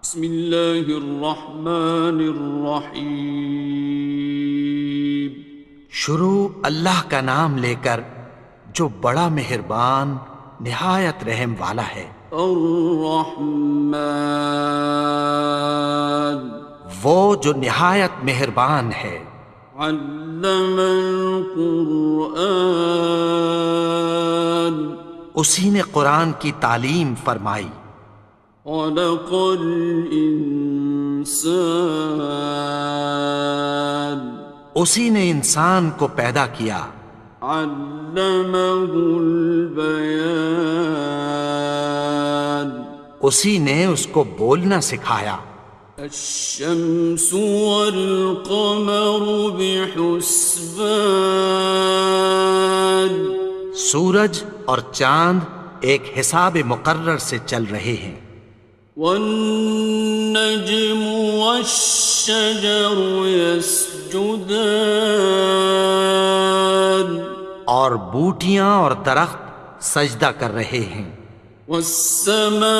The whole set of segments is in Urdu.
بسم اللہ الرحمن الرحیم۔ شروع اللہ کا نام لے کر جو بڑا مہربان نہایت رحم والا ہے۔ الرحمن وہ جو نہایت مہربان ہے۔ علم القرآن اسی نے قرآن کی تعلیم فرمائی۔ خلق الانسان اسی نے انسان کو پیدا کیا۔ علمہ البیان اسی نے اس کو بولنا سکھایا۔ الشمس والقمر بحسبان سورج اور چاند ایک حساب مقرر سے چل رہے ہیں۔ والنجم والشجر يسجدان اور بوٹیاں اور درخت سجدہ کر رہے ہیں۔ والسماء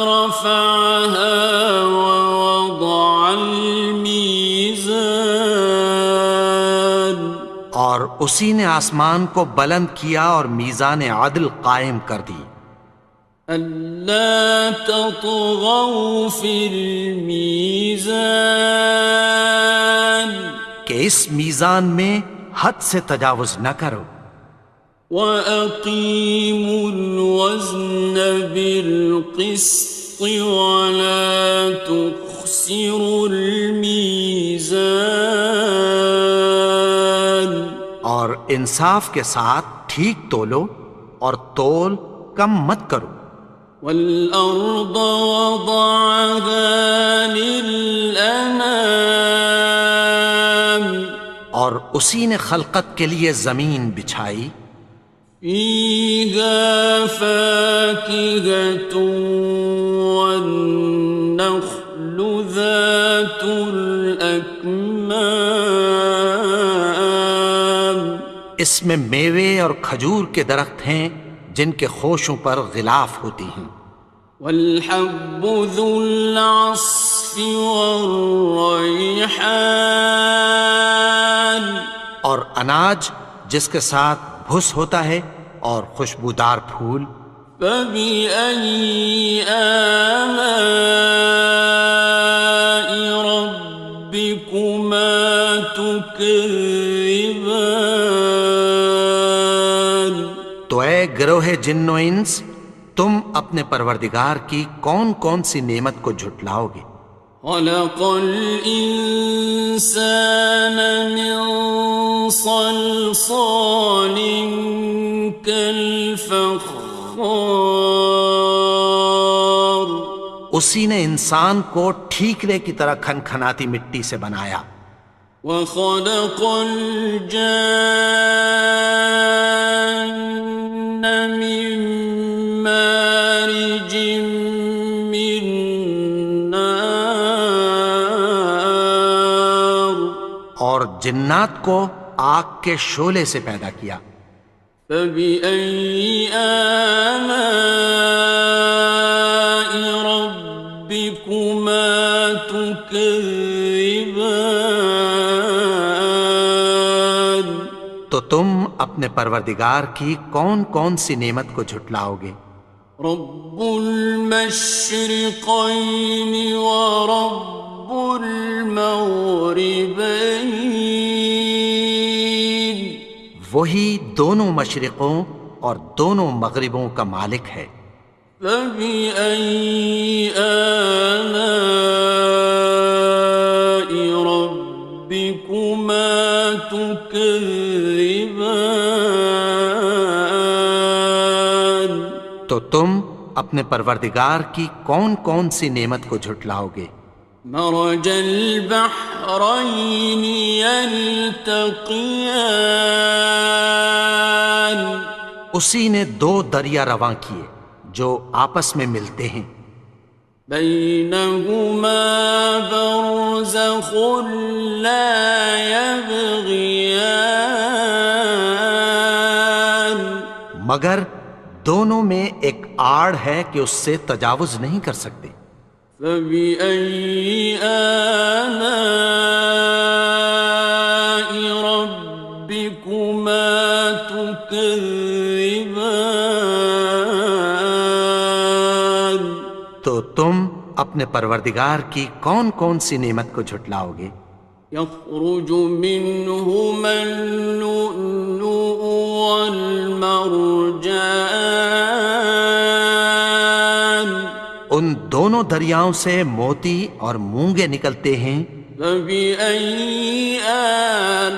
رفعها ووضع الميزان اور اسی نے آسمان کو بلند کیا اور میزان عدل قائم کر دی۔ ألا تطغوا في الميزان کہ اس میزان میں حد سے تجاوز نہ کرو۔ وَأَقِيمُوا الْوَزْنَ بِالْقِسْطِ وَلَا تُخْسِرُوا الْمِيزَانَ اور انصاف کے ساتھ ٹھیک تولو اور تول کم مت کرو۔ وَالْأَرْضَ وَضَعَهَا لِلْأَنَامِ اور اسی نے خلقت کے لیے زمین بچھائی۔ فِيهَا فَاكِهَةٌ وَالنَّخْلُ ذَاتُ الْأَكْمَامِ اس میں میوے اور کھجور کے درخت ہیں جن کے خوشوں پر غلاف ہوتی ہیں۔ وَالْحَبُّ ذُو الْعَصْفِ وَالرَّيْحَانِ اور اناج جس کے ساتھ بھس ہوتا ہے اور خوشبودار پھول۔ فَبِأَيِّ آلَاءِ رَبِّكُمَا تُكَذِّبَانِ تو اے گروہ جن و انس، تم اپنے پروردگار کی کون کون سی نعمت کو جھٹلاؤ گے؟ خَلَقَ الْإِنسَانَ مِنْ صَلْصَالٍ كَالْفَخَّارِ اسی نے انسان کو ٹھیکرے کی طرح کھنکھناتی مٹی سے بنایا۔ وَخَلَقَ الْجَانَّ مِن مَّارِجٍ مِّن نَّارٍ اور جنات کو آگ کے شعلے سے پیدا کیا۔ فَبِأَيِّ آلَاءِ رَبِّكُمَا تُكَذِّبَانِ تو تم اپنے پروردگار کی کون کون سی نعمت کو جھٹلاؤ گے؟ رب المشرقین ورب المغربین وہی دونوں مشرقوں اور دونوں مغربوں کا مالک ہے۔ فَبِأَيِّ آلَاءِ رَبِّكُمَا تُكَذِّبَانِ تو تم اپنے پروردگار کی کون کون سی نعمت کو جھٹلاؤ گے؟ مرج البحرین یلتقیان اسی نے دو دریا رواں کیے جو آپس میں ملتے ہیں۔ بینہما برزخ لا یبغیان مگر دونوں میں ایک آڑ ہے کہ اس سے تجاوز نہیں کر سکتے۔ فبأي آلاء ربكما تكذبان؟ تو تم اپنے پروردگار کی کون کون سی نعمت کو جھٹلاؤ گے؟ يخرج منهما اللؤلؤ والمرجان ان دونوں دریاؤں سے موتی اور مونگے نکلتے ہیں۔ فبأي آلاء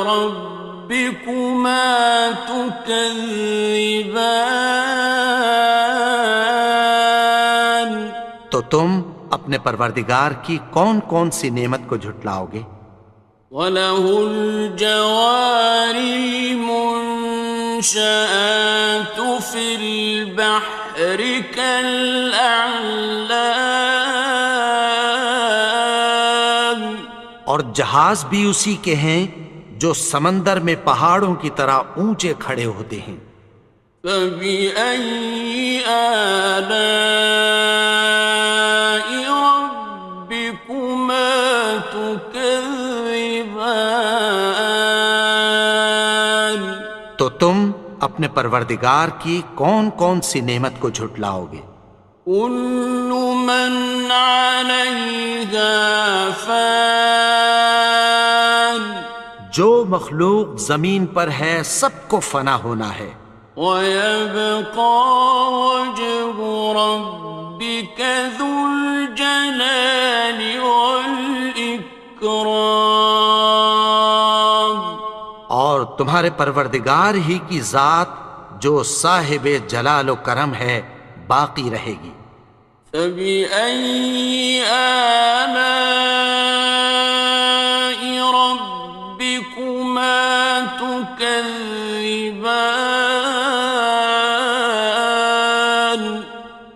ربكما تكذبان؟ تو تم اپنے پروردگار کی کون کون سی نعمت کو جھٹلاؤ گے؟ وَلَهُ الْجَوَارِ الْمُنشَآتُ فِي الْبَحْرِ كَالْأَعْلَامِ، اور جہاز بھی اسی کے ہیں جو سمندر میں پہاڑوں کی طرح اونچے کھڑے ہوتے ہیں۔ فَبِأَيِّ آلَاءِ رَبِّكُمَا تُكَذِّبَانِ؟ تو تم اپنے پروردگار کی کون کون سی نعمت کو جھٹلاؤ گے؟ كُلُّ مَنْ عَلَيْهَا فَانٍ، جو مخلوق زمین پر ہے سب کو فنا ہونا ہے۔ وَيَبْقَى وَجْهُ رَبِّكَ ذُو الْجَلَالِ وَالْإِكْرَامِ، اور تمہارے پروردگار ہی کی ذات جو صاحب جلال و کرم ہے باقی رہے گی۔ فَبِأَيِّ آلَاءِ رَبِّكُمَا تُكَذِّبَانِ؟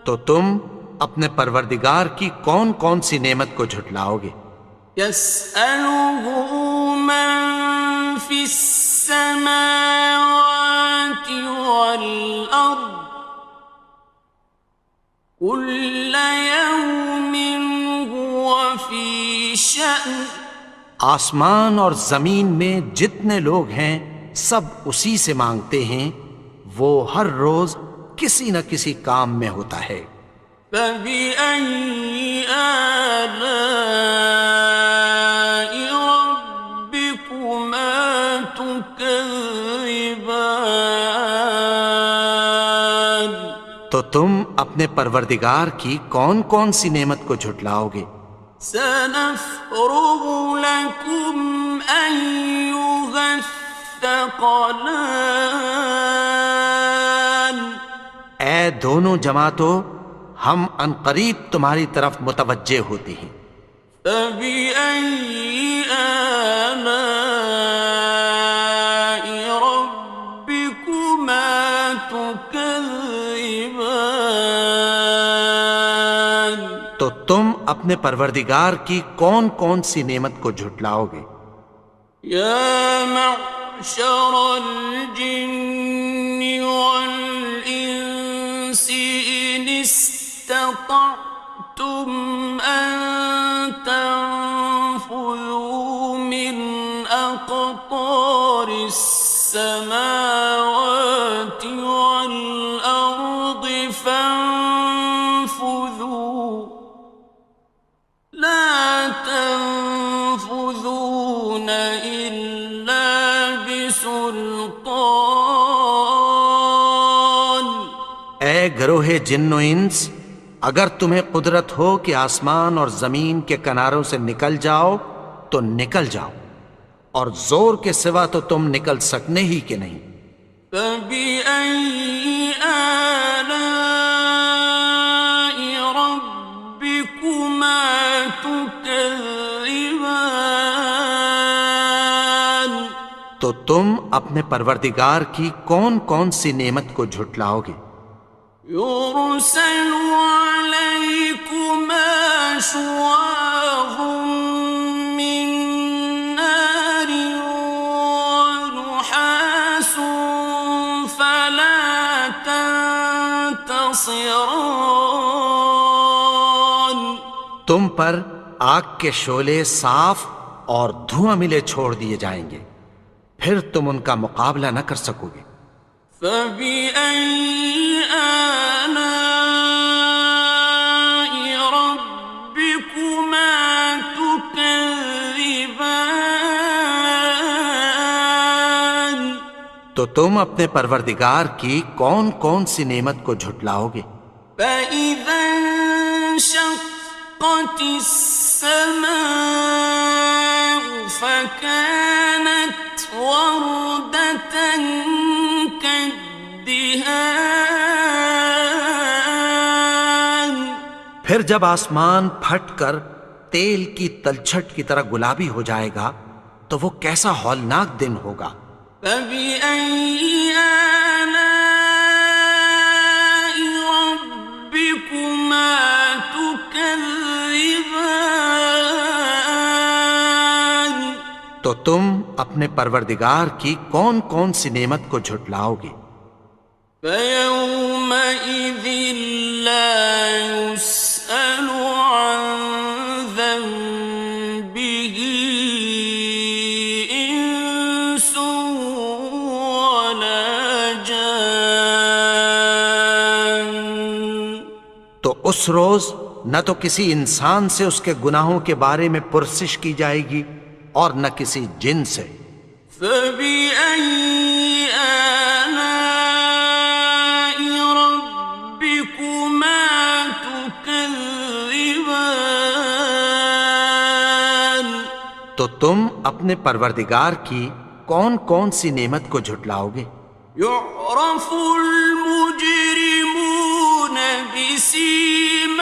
تو تم اپنے پروردگار کی کون کون سی نعمت کو جھٹلاؤ گے؟ يَسْأَلُهُ مَن فِي السَّمَاوَاتِ وَالْأَرْضِ كُلَّ يَوْمٍ هُوَ فِي شَأْنٍ، آسمان اور زمین میں جتنے لوگ ہیں سب اسی سے مانگتے ہیں، وہ ہر روز کسی نہ کسی کام میں ہوتا ہے۔ فَبِأَيِّ آلَاءِ رَبِّكُمَا تُكَذِّبَانِ؟ تو تم اپنے پروردگار کی کون کون سی نعمت کو جھٹلاؤ گے؟ سَنَفْرُغُ لَكُمْ أَيُّهَ الثَّقَلَانِ؟ اے دونوں جماعتوں، ہم عنقریب تمہاری طرف متوجہ ہوتے ہیں۔ فَبِأَيِّ آلَاءِ رَبِّكُمَا تُكَذِّبَانِ؟ تو تم اپنے پروردگار کی کون کون سی نعمت کو جھٹلاؤ گے؟ يَا مَعْشَرَ الْجِنِّ وَالْإِنسِ إِنِ اسْتَطَعْتُمْ أَن تَنفُذُوا مِنْ أَقْطَارِ السَّمَاوَاتِ وَالْأَرْضِ فَانفُذُوا لَا تَنفُذُونَ إِلَّا بِسُلْطَانٍ۔ اے گروہ جن و انس، اگر تمہیں قدرت ہو کہ آسمان اور زمین کے کناروں سے نکل جاؤ تو نکل جاؤ، اور زور کے سوا تو تم نکل سکنے ہی کہ نہیں۔ فَبِأَيِّ آلَاءِ رَبِّكُمَا تُكَذِّبَانِ؟ تو تم اپنے پروردگار کی کون کون سی نعمت کو جھٹلاؤ گے؟ يُرْسَلُ عَلَيْكُمَا شُوَاظٌ مِّن نَّارٍ وَنُحَاسٌ تم پر آگ کے شعلے صاف اور دھواں ملے چھوڑ دیے جائیں گے، پھر تم ان کا مقابلہ نہ کر سکو گے۔ فَبِأَيِّ آلَاءِ رَبِّكُمَا تُكَذِّبَانِ، تو تم اپنے پروردگار کی کون کون سی نعمت کو جھٹلاؤ گے؟ فَإِذَا انشَقَّتِ السَّمَاءُ فَكَانَتْ وَرْدَةً كَالدِّهَانِ، پھر جب آسمان پھٹ کر تیل کی تلچھٹ کی طرح گلابی ہو جائے گا تو وہ کیسا ہولناک دن ہوگا۔ فَبِأَيِّ آلَاءِ رَبِّكُمَا تُكَذِّبَانِ، تو تم اپنے پروردگار کی کون کون سی نعمت کو جھٹلاؤ گے؟ فَيَوْمَئِذٍ لَا يُسْأَلُ عَنْ ذَنبِهِ إِنسٌ وَلَا جَانٌ، تو اس روز نہ تو کسی انسان سے اس کے گناہوں کے بارے میں پرسش کی جائے گی اور نہ کسی جن سے۔ فَبِأَيِّ آلَاءِ رَبِّكُمَا تُكَذِّبَانِ، تو تم اپنے پروردگار کی کون کون سی نعمت کو جھٹلاؤ گے؟ يُعْرَفُ الْمُجْرِمُونَ بِسِيمَاهُمْ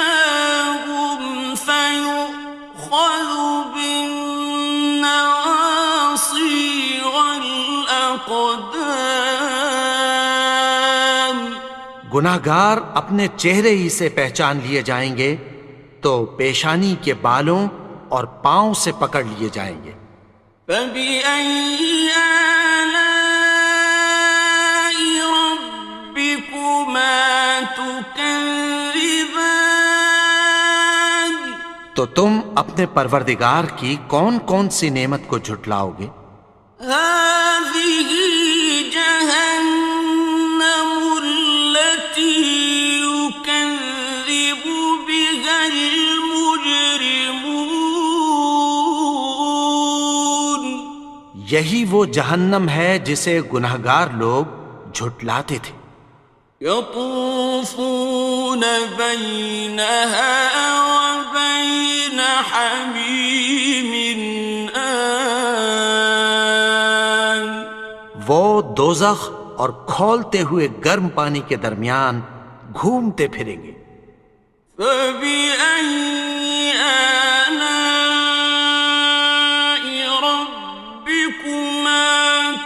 فَيُؤْخَذُ بِالنَّوَاصِي وَالْأَقْدَامِ، گناہگار اپنے چہرے ہی سے پہچان لیے جائیں گے تو پیشانی کے بالوں اور پاؤں سے پکڑ لیے جائیں گے۔ فَبِأَيِّ آلَاءِ رَبِّكُمَا تُكَذِّبَانِ، تو تم اپنے پروردگار کی کون کون سی نعمت کو جھٹلاؤ گے؟ هَٰذِهِ جَهَنَّمُ الَّتِي يُكَذِّبُ بِهَا الْمُجْرِمُونَ، یہی وہ جہنم ہے جسے گناہگار لوگ جھٹلاتے تھے۔ يَطُوفُونَ بَيْنَهَا وَبَيْنَ حَمِيمٍ آنٍ، وہ دوزخ اور کھولتے ہوئے گرم پانی کے درمیان گھومتے پھریں گے۔ فَبِأَيِّ آلَاءِ رَبِّكُمَا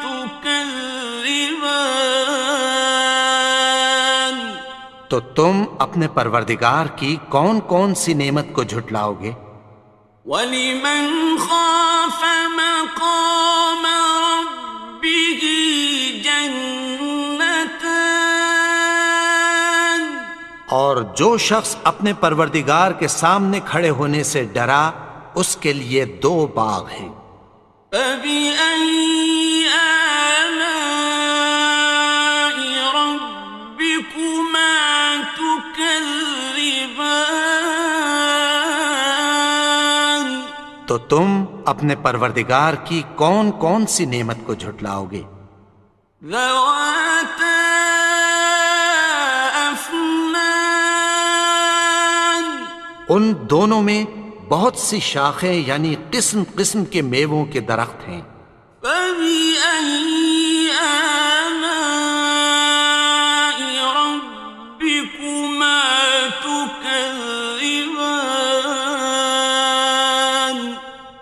تُكَذِّبَانِ، تو تم اپنے پروردگار کی کون کون سی نعمت کو جھٹلاؤ گے؟ وَلِمَنْ خَافَ مَقَامَ رَبِّهِ جَنَّتَانِ، اور جو شخص اپنے پروردگار کے سامنے کھڑے ہونے سے ڈرا اس کے لیے دو باغ ہیں۔ فَبِأَيِّ آلَاءِ رَبِّكُمَا تُكَذِّبَانِ، تو تم اپنے پروردگار کی کون کون سی نعمت کو جھٹلاؤ گے؟ ذَوَاتَا أَفْنَانٍ، ان دونوں میں بہت سی شاخیں یعنی قسم قسم کے میووں کے درخت ہیں۔ فَبِأَيِّ آلَاءِ رَبِّكُمَا تُكَذِّبَانِ،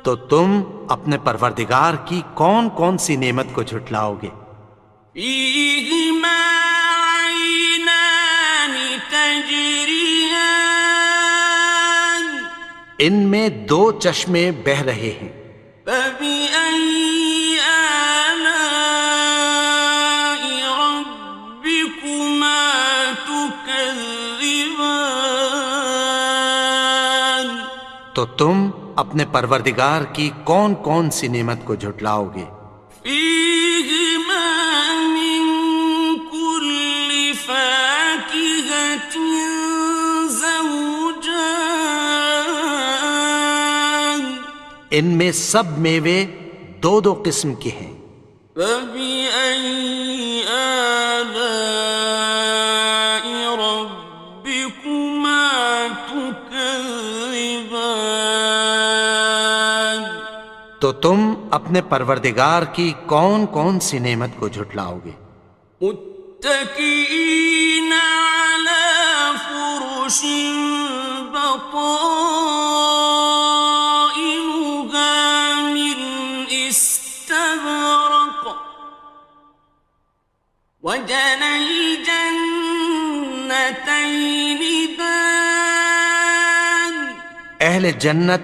تو تم اپنے پروردگار کی کون کون سی نعمت کو جھٹلاؤ گے؟ فِيهِمَا عَيْنَانِ تَجْرِيَانِ، ان میں دو چشمے بہہ رہے ہیں۔ فَبِأَيِّ آلَاءِ رَبِّكُمَا تُكَذِّبَانِ، تو تم اپنے پروردگار کی کون کون سی نعمت کو جھٹلاؤ گے؟ فيهما من كل فاكهة زوجان ان میں سب میوے دو دو قسم کے ہیں۔ فبأي آلاء ربكما تكذبان تو تم اپنے پروردگار کی کون کون سی نعمت کو جھٹلاؤ گے؟ متكئين على فرش بطائنها من استبرق وجنى الجنتين دان اہل جنت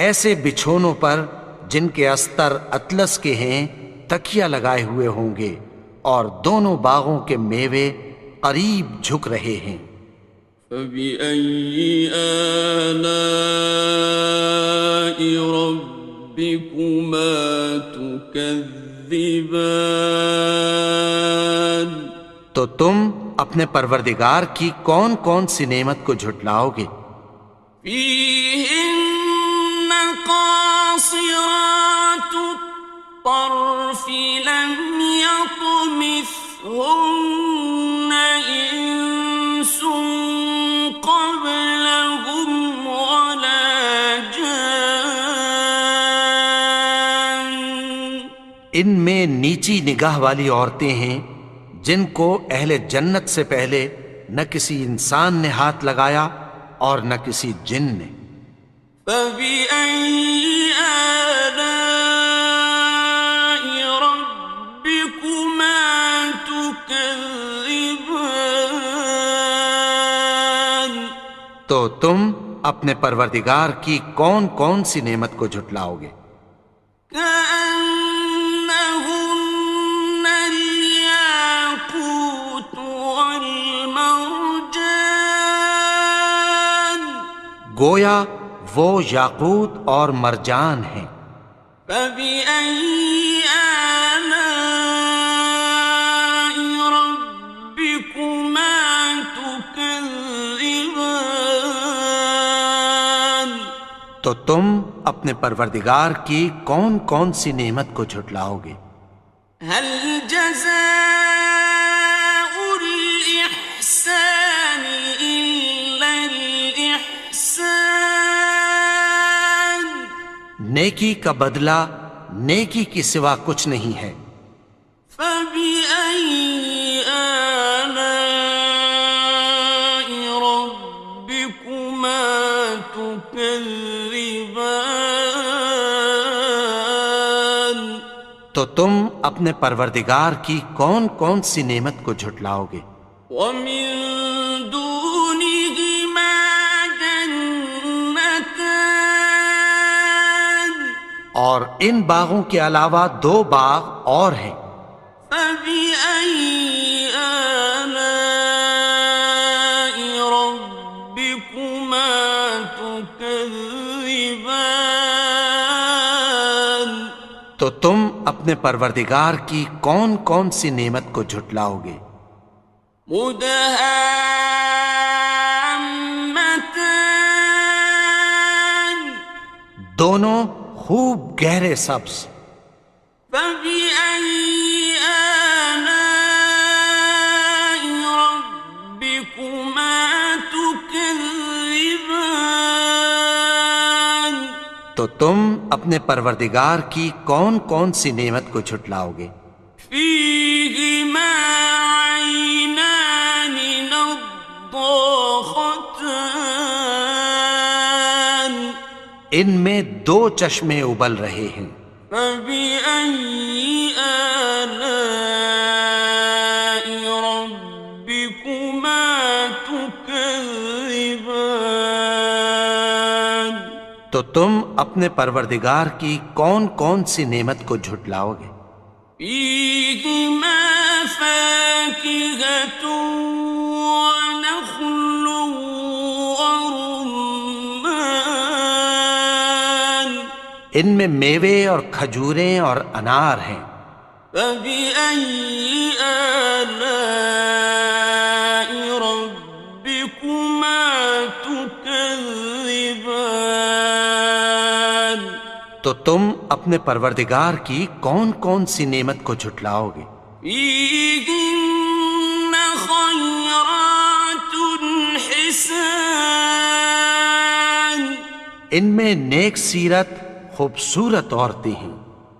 ایسے بچھونوں پر جن کے استر اطلس کے ہیں تکیہ لگائے ہوئے ہوں گے، اور دونوں باغوں کے میوے قریب جھک رہے ہیں۔ فبأي آلاء ربكما تكذبان تو تم اپنے پروردگار کی کون کون سی نعمت کو جھٹلاؤ گے؟ فيهن قاصرات الطرف لم يطمثهن إنس قبلهم ولا جان ان میں نیچی نگاہ والی عورتیں ہیں جن کو اہل جنت سے پہلے نہ کسی انسان نے ہاتھ لگایا اور نہ کسی جن نے۔ فبأي آلاء ربكما تكذبان تو تم اپنے پروردگار کی کون کون سی نعمت کو جھٹلاؤ گے؟ كأنهن الياقوت والمرجان گویا وہ یاقوت اور مرجان ہیں۔ فبأي آلاء ربكما تكذبان تو تم اپنے پروردگار کی کون کون سی نعمت کو جھٹلاؤ گے؟ هل جزاء الإحسان إلا الإحسان نیکی کا بدلہ نیکی کی سوا کچھ نہیں ہے۔ فبأي آلاء ربكما تكذبان تو تم اپنے پروردگار کی کون کون سی نعمت کو جھٹلاؤ گے؟ ومن دونهما جنتان اور ان باغوں کے علاوہ دو باغ اور ہیں۔ فبأي آلاء ربكما تكذبان تو تم اپنے پروردگار کی کون کون سی نعمت کو جھٹلاؤ گے؟ مدهامتان دونوں خوب گہرے سبز۔ فبأي آلاء ربكما تكذبان تو تم اپنے پروردگار کی کون کون سی نعمت کو جھٹلاؤ گے؟ فيهما عينان نضاختان ان میں دو چشمے ابل رہے ہیں۔ فبأي آلاء ربكما تكذبان تو تم اپنے پروردگار کی کون کون سی نعمت کو جھٹلاؤ گے؟ فيهما فاكهة ونخل ورمان ان میں میوے اور کھجوریں اور انار ہیں۔ فبأي آلاء ربكما تكذبان؟ تو تم اپنے پروردگار کی کون کون سی نعمت کو جھٹلاؤ گے؟ فيهن خيرات حسان، ان میں نیک سیرت خوبصورت عورتیں ہیں۔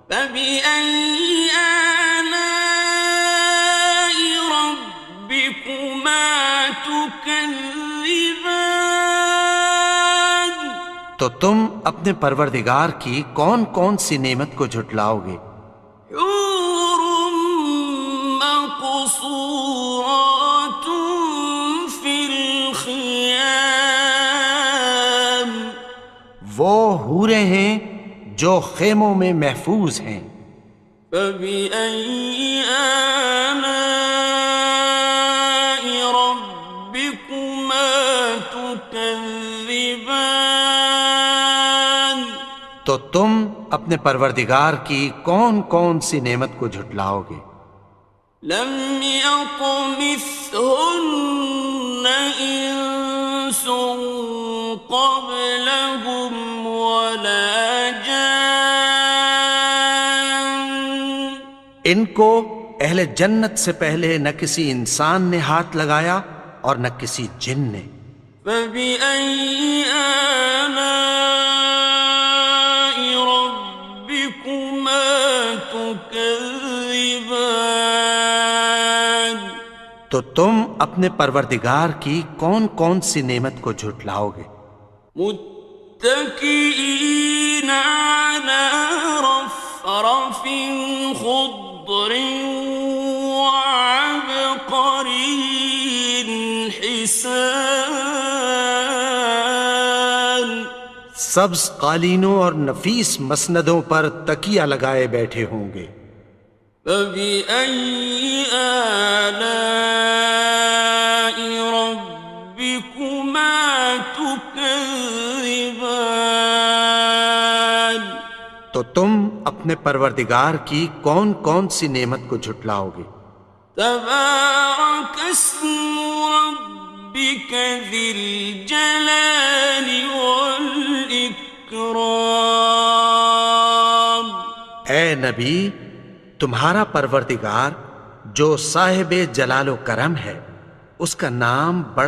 فبأي آلاء ربكما تكذبان؟ تو تم اپنے پروردگار کی کون کون سی نعمت کو جھٹلاؤ گے؟ حور مقصورات في الخيام، وہ حوریں ہیں جو خیموں میں محفوظ ہیں۔ فبأي آلاء ربكما تكذبان؟ تو تم اپنے پروردگار کی کون کون سی نعمت کو جھٹلاؤ گے؟ لم يطمثهن إنس قبلهم ولا جان، ان کو اہل جنت سے پہلے نہ کسی انسان نے ہاتھ لگایا اور نہ کسی جن نے۔ فبأي آلاء ربكما تكذبان؟ تو تم اپنے پروردگار کی کون کون سی نعمت کو جھٹلاؤ گے؟ متكئين على رفرف خضر وعبقري حسان، سبز قالینوں اور نفیس مسندوں پر تکیہ لگائے بیٹھے ہوں گے۔ فبأي آلاء ربكما تكذبان؟ تو تم اپنے پروردگار کی کون کون سی نعمت کو جھٹلاؤ گے؟ تبارك اسم ربك ذي الجلال والإكرام۔ اے نبی، تمہارا پروردگار جو صاحب جلال و کرم ہے، اس کا نام بڑا